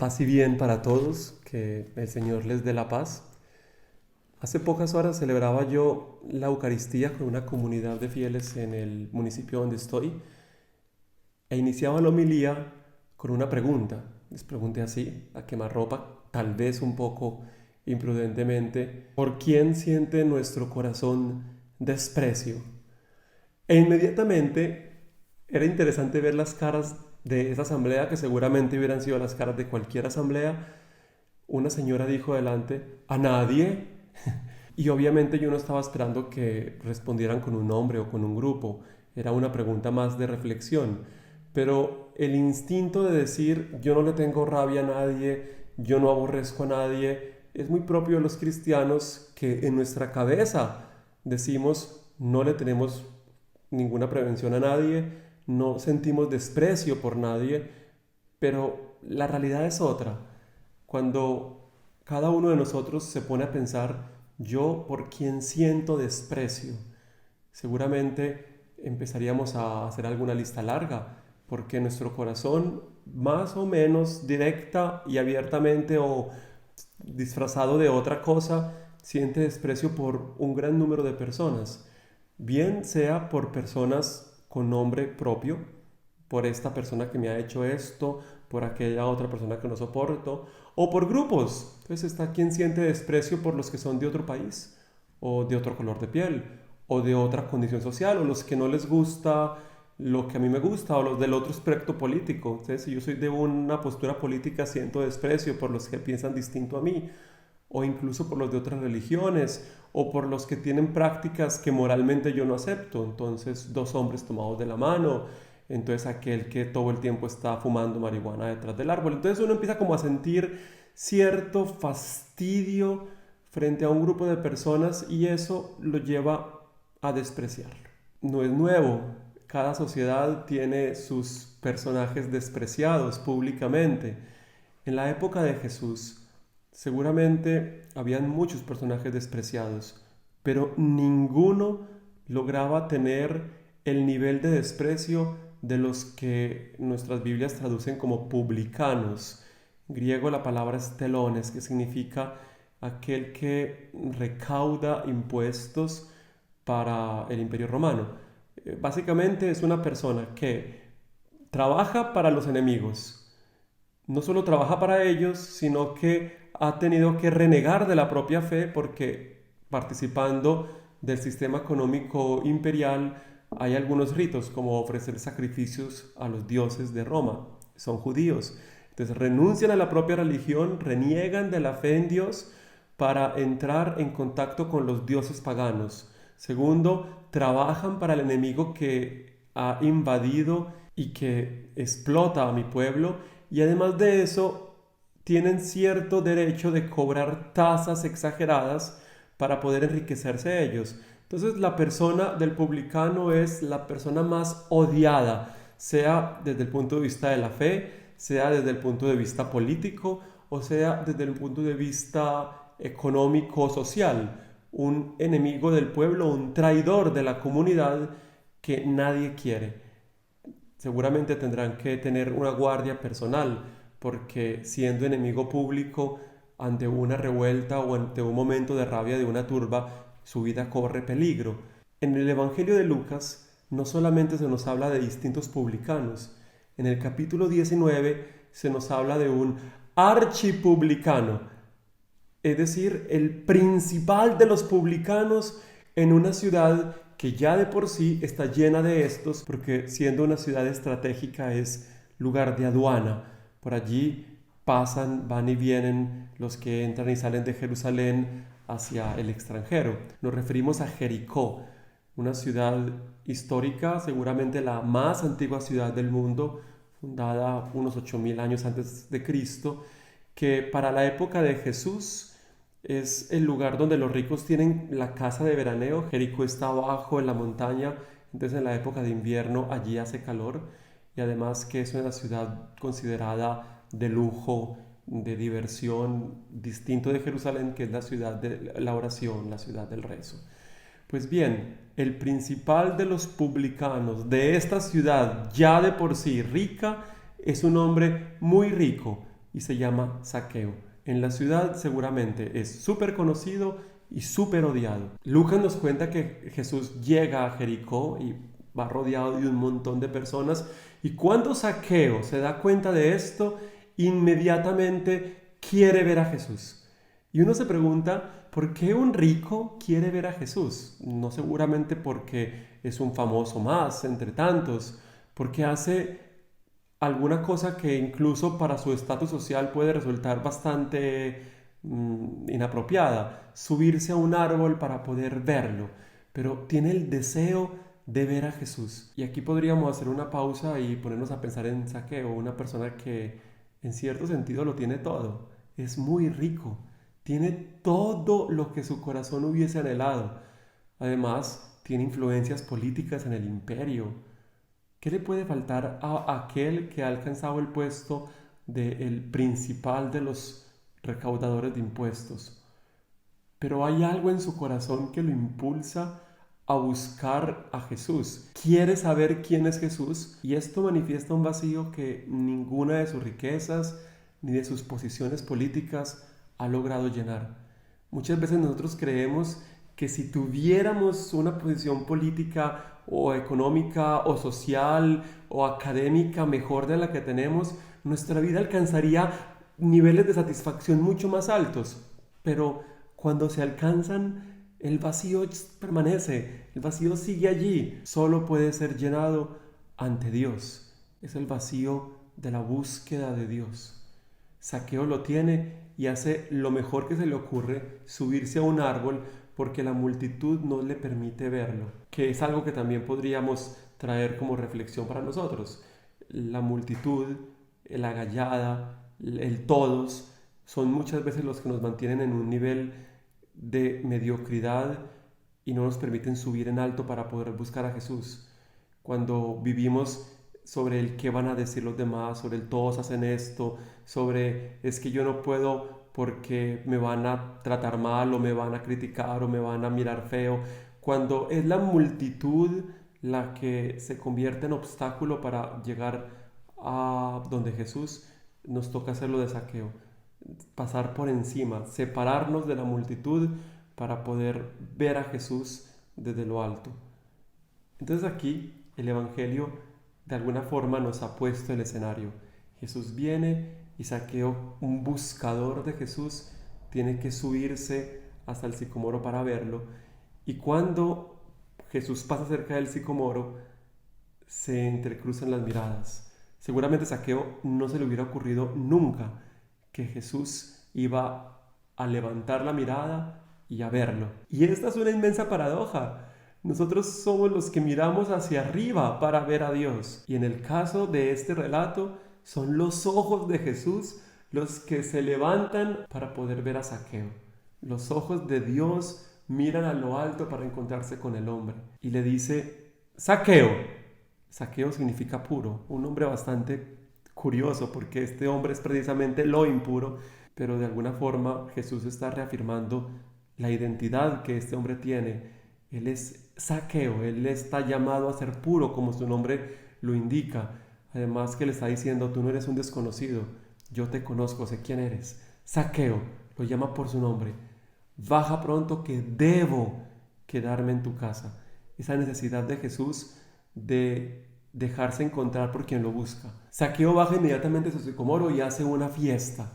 Paz y bien para todos, que el Señor les dé la paz. Hace pocas horas celebraba yo la Eucaristía con una comunidad de fieles en el municipio donde estoy e iniciaba la homilía con una pregunta. Les pregunté así, a quemarropa, tal vez un poco imprudentemente, ¿por quién siente nuestro corazón desprecio? E inmediatamente era interesante ver las caras de esa asamblea, que seguramente hubieran sido las caras de cualquier asamblea. Una señora dijo adelante, ¿a nadie? Y obviamente yo no estaba esperando que respondieran con un nombre o con un grupo. Era una pregunta más de reflexión. Pero el instinto de decir, yo no le tengo rabia a nadie, yo no aborrezco a nadie, es muy propio de los cristianos, que en nuestra cabeza decimos, no le tenemos ninguna prevención a nadie, no sentimos desprecio por nadie, pero la realidad es otra. Cuando cada uno de nosotros se pone a pensar, yo por quién siento desprecio, seguramente empezaríamos a hacer alguna lista larga, porque nuestro corazón, más o menos directa y abiertamente o disfrazado de otra cosa, siente desprecio por un gran número de personas, bien sea por personas con nombre propio, por esta persona que me ha hecho esto, por aquella otra persona que no soporto, o por grupos. Entonces está quien siente desprecio por los que son de otro país, o de otro color de piel, o de otra condición social, o los que no les gusta lo que a mí me gusta, o los del otro espectro político. Entonces, si yo soy de una postura política, siento desprecio por los que piensan distinto a mí, o incluso por los de otras religiones, o por los que tienen prácticas que moralmente yo no acepto. Entonces, dos hombres tomados de la mano, entonces aquel que todo el tiempo está fumando marihuana detrás del árbol. Entonces uno empieza como a sentir cierto fastidio frente a un grupo de personas y eso lo lleva a despreciarlo. No es nuevo, cada sociedad tiene sus personajes despreciados públicamente. En la época de Jesús, seguramente habían muchos personajes despreciados, pero ninguno lograba tener el nivel de desprecio de los que nuestras Biblias traducen como publicanos. En griego la palabra es telones, que significa aquel que recauda impuestos para el Imperio Romano. Básicamente es una persona que trabaja para los enemigos. No solo trabaja para ellos, sino que ha tenido que renegar de la propia fe porque participando del sistema económico imperial hay algunos ritos como ofrecer sacrificios a los dioses de Roma. Son judíos. Entonces renuncian a la propia religión, reniegan de la fe en Dios para entrar en contacto con los dioses paganos. Segundo, trabajan para el enemigo que ha invadido y que explota a mi pueblo. Y además de eso, tienen cierto derecho de cobrar tasas exageradas para poder enriquecerse ellos. Entonces la persona del publicano es la persona más odiada, sea desde el punto de vista de la fe, sea desde el punto de vista político o sea desde el punto de vista económico social. Un enemigo del pueblo, un traidor de la comunidad que nadie quiere. Seguramente tendrán que tener una guardia personal, porque siendo enemigo público, ante una revuelta o ante un momento de rabia de una turba, su vida corre peligro. En el Evangelio de Lucas no solamente se nos habla de distintos publicanos, en el capítulo 19 se nos habla de un archipublicano, es decir, el principal de los publicanos en una ciudad que ya de por sí está llena de estos, porque siendo una ciudad estratégica es lugar de aduana. Por allí pasan, van y vienen los que entran y salen de Jerusalén hacia el extranjero. Nos referimos a Jericó, una ciudad histórica, seguramente la más antigua ciudad del mundo, fundada unos 8000 años antes de Cristo, que para la época de Jesús es el lugar donde los ricos tienen la casa de veraneo. Jericó está abajo en la montaña, entonces en la época de invierno allí hace calor y además que es una ciudad considerada de lujo, de diversión, distinto de Jerusalén, que es la ciudad de la oración, la ciudad del rezo. Pues bien, el principal de los publicanos de esta ciudad, ya de por sí rica, es un hombre muy rico, y se llama Zaqueo. En la ciudad seguramente es súper conocido y súper odiado. Lucas nos cuenta que Jesús llega a Jericó y va rodeado de un montón de personas, y cuando Zaqueo se da cuenta de esto, inmediatamente quiere ver a Jesús. Y uno se pregunta, ¿por qué un rico quiere ver a Jesús? No seguramente porque es un famoso más entre tantos, porque hace alguna cosa que incluso para su estatus social puede resultar bastante inapropiada, subirse a un árbol para poder verlo, pero tiene el deseo de ver a Jesús. Y aquí podríamos hacer una pausa y ponernos a pensar en Zaqueo, una persona que en cierto sentido lo tiene todo, es muy rico, tiene todo lo que su corazón hubiese anhelado. Además, tiene influencias políticas en el imperio. ¿Qué le puede faltar a aquel que ha alcanzado el puesto del principal de los recaudadores de impuestos? Pero hay algo en su corazón que lo impulsa a buscar a Jesús. Quiere saber quién es Jesús, y esto manifiesta un vacío que ninguna de sus riquezas ni de sus posiciones políticas ha logrado llenar. Muchas veces nosotros creemos que si tuviéramos una posición política o económica o social o académica mejor de la que tenemos, nuestra vida alcanzaría niveles de satisfacción mucho más altos. Pero cuando se alcanzan, el vacío permanece, el vacío sigue allí, solo puede ser llenado ante Dios. Es el vacío de la búsqueda de Dios. Zaqueo lo tiene y hace lo mejor que se le ocurre, subirse a un árbol porque la multitud no le permite verlo, que es algo que también podríamos traer como reflexión para nosotros. La multitud, la gallada, el todos, son muchas veces los que nos mantienen en un nivel de mediocridad y no nos permiten subir en alto para poder buscar a Jesús. Cuando vivimos sobre el qué van a decir los demás, sobre el todos hacen esto, sobre es que yo no puedo porque me van a tratar mal o me van a criticar o me van a mirar feo, cuando es la multitud la que se convierte en obstáculo para llegar a donde Jesús, nos toca hacerlo de Zaqueo, pasar por encima, separarnos de la multitud para poder ver a Jesús desde lo alto. Entonces aquí el Evangelio de alguna forma nos ha puesto el escenario. Jesús viene y Zaqueo, un buscador de Jesús, tiene que subirse hasta el sicomoro para verlo. Y cuando Jesús pasa cerca del sicomoro, se entrecruzan las miradas. Seguramente Zaqueo no se le hubiera ocurrido nunca que Jesús iba a levantar la mirada y a verlo. Y esta es una inmensa paradoja. Nosotros somos los que miramos hacia arriba para ver a Dios. Y en el caso de este relato, son los ojos de Jesús los que se levantan para poder ver a Zaqueo. Los ojos de Dios miran a lo alto para encontrarse con el hombre. Y le dice, Zaqueo. Zaqueo significa puro. Un nombre bastante curioso porque este hombre es precisamente lo impuro. Pero de alguna forma Jesús está reafirmando la identidad que este hombre tiene. Él es Zaqueo, él está llamado a ser puro como su nombre lo indica. Además que le está diciendo, tú no eres un desconocido, yo te conozco, sé quién eres. Zaqueo, lo llama por su nombre. Baja pronto que debo quedarme en tu casa. Esa necesidad de Jesús de dejarse encontrar por quien lo busca. Zaqueo baja inmediatamente a su sicomoro y hace una fiesta.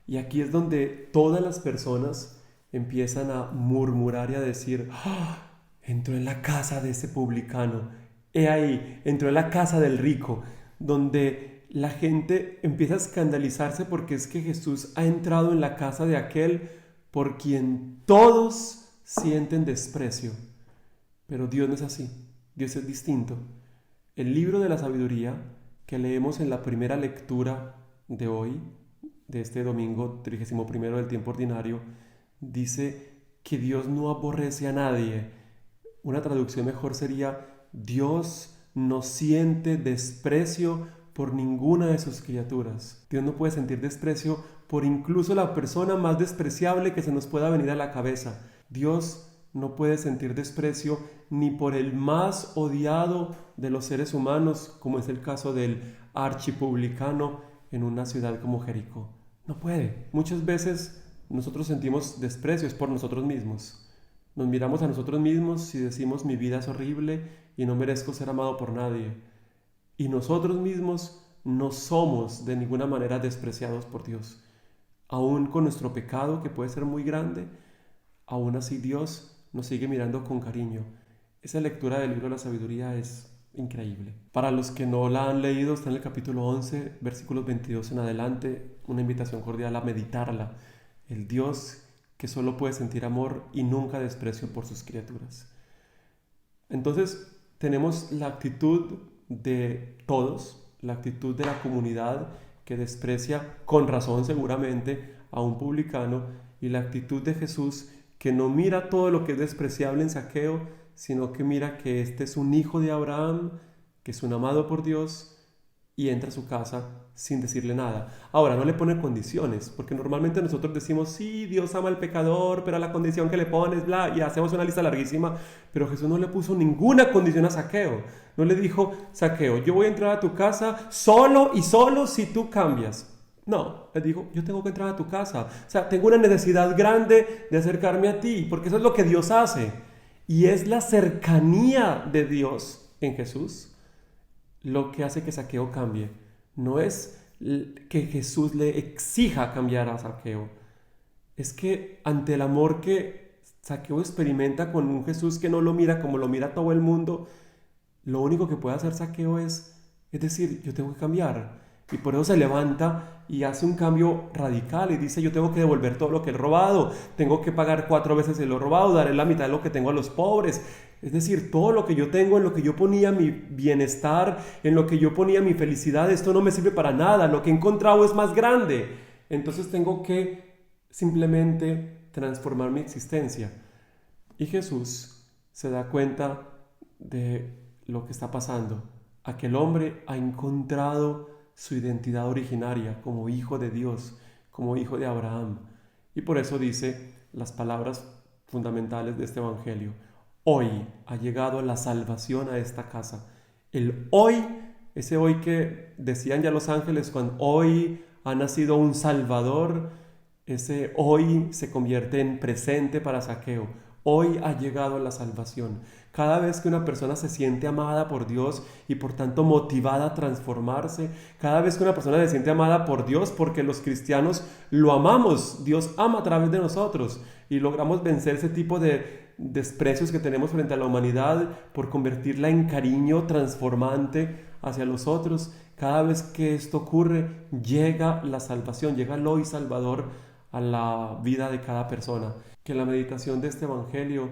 Y aquí es donde todas las personas empiezan a murmurar y a decir, ¡ah! Entró en la casa de ese publicano. He ahí, entró en la casa del rico, donde la gente empieza a escandalizarse porque es que Jesús ha entrado en la casa de aquel por quien todos sienten desprecio. Pero Dios no es así, Dios es distinto. El libro de la sabiduría que leemos en la primera lectura de hoy, de este domingo 31 del tiempo ordinario, dice que Dios no aborrece a nadie. Una traducción mejor sería, Dios no siente desprecio por ninguna de sus criaturas. Dios no puede sentir desprecio por incluso la persona más despreciable que se nos pueda venir a la cabeza. Dios no puede sentir desprecio ni por el más odiado de los seres humanos, como es el caso del archipublicano en una ciudad como Jericó. No puede. Muchas veces nosotros sentimos desprecios por nosotros mismos. Nos miramos a nosotros mismos y decimos mi vida es horrible y no merezco ser amado por nadie. Y nosotros mismos no somos de ninguna manera despreciados por Dios. Aún con nuestro pecado, que puede ser muy grande, aún así Dios nos sigue mirando con cariño. Esa lectura del libro de la sabiduría es increíble. Para los que no la han leído, está en el capítulo 11, versículos 22 en adelante, una invitación cordial a meditarla. El Dios que solo puede sentir amor y nunca desprecio por sus criaturas. Entonces, tenemos la actitud de todos, la actitud de la comunidad que desprecia con razón seguramente a un publicano, y la actitud de Jesús que no mira todo lo que es despreciable en Zaqueo, sino que mira que este es un hijo de Abraham, que es un amado por Dios, y entra a su casa sin decirle nada. Ahora, no le pone condiciones, porque normalmente nosotros decimos, sí, Dios ama al pecador, pero a la condición que le pones, bla, y hacemos una lista larguísima, pero Jesús no le puso ninguna condición a Zaqueo. No le dijo, Zaqueo, yo voy a entrar a tu casa solo y solo si tú cambias. No, le dijo, yo tengo que entrar a tu casa. O sea, tengo una necesidad grande de acercarme a ti, porque eso es lo que Dios hace. Y es la cercanía de Dios en Jesús lo que hace que Zaqueo cambie. No es que Jesús le exija cambiar a Zaqueo. Es que ante el amor que Zaqueo experimenta con un Jesús que no lo mira como lo mira todo el mundo, lo único que puede hacer Zaqueo es decir, yo tengo que cambiar. Y por eso se levanta y hace un cambio radical y dice, yo tengo que devolver todo lo que he robado, tengo que pagar 4 veces lo robado, daré la mitad de lo que tengo a los pobres. Es decir, todo lo que yo tengo, en lo que yo ponía mi bienestar, en lo que yo ponía mi felicidad, esto no me sirve para nada, lo que he encontrado es más grande. Entonces tengo que simplemente transformar mi existencia. Y Jesús se da cuenta de lo que está pasando. Aquel hombre ha encontrado su identidad originaria como hijo de Dios, como hijo de Abraham. Y por eso dice las palabras fundamentales de este evangelio. Hoy ha llegado la salvación a esta casa. El hoy, ese hoy que decían ya los ángeles, cuando hoy ha nacido un Salvador, ese hoy se convierte en presente para Zaqueo. Hoy ha llegado la salvación. Cada vez que una persona se siente amada por Dios y por tanto motivada a transformarse, cada vez que una persona se siente amada por Dios, porque los cristianos lo amamos, Dios ama a través de nosotros y logramos vencer ese tipo de desprecios que tenemos frente a la humanidad por convertirla en cariño transformante hacia los otros. Cada vez que esto ocurre, llega la salvación, llega el hoy Salvador a la vida de cada persona. Que la meditación de este evangelio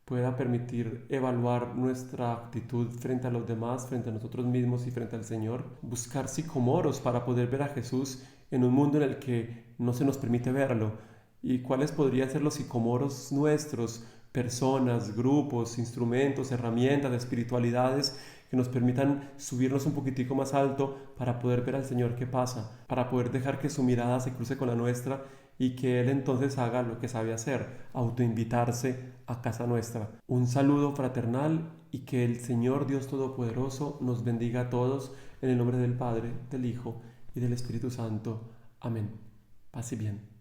pueda permitir evaluar nuestra actitud frente a los demás, frente a nosotros mismos y frente al Señor. Buscar sicomoros para poder ver a Jesús en un mundo en el que no se nos permite verlo. ¿Y cuáles podrían ser los sicomoros nuestros? Personas, grupos, instrumentos, herramientas, espiritualidades que nos permitan subirnos un poquitico más alto para poder ver al Señor que pasa, para poder dejar que su mirada se cruce con la nuestra y que Él entonces haga lo que sabe hacer, autoinvitarse a casa nuestra. Un saludo fraternal y que el Señor Dios Todopoderoso nos bendiga a todos en el nombre del Padre, del Hijo y del Espíritu Santo. Amén. Paz y bien.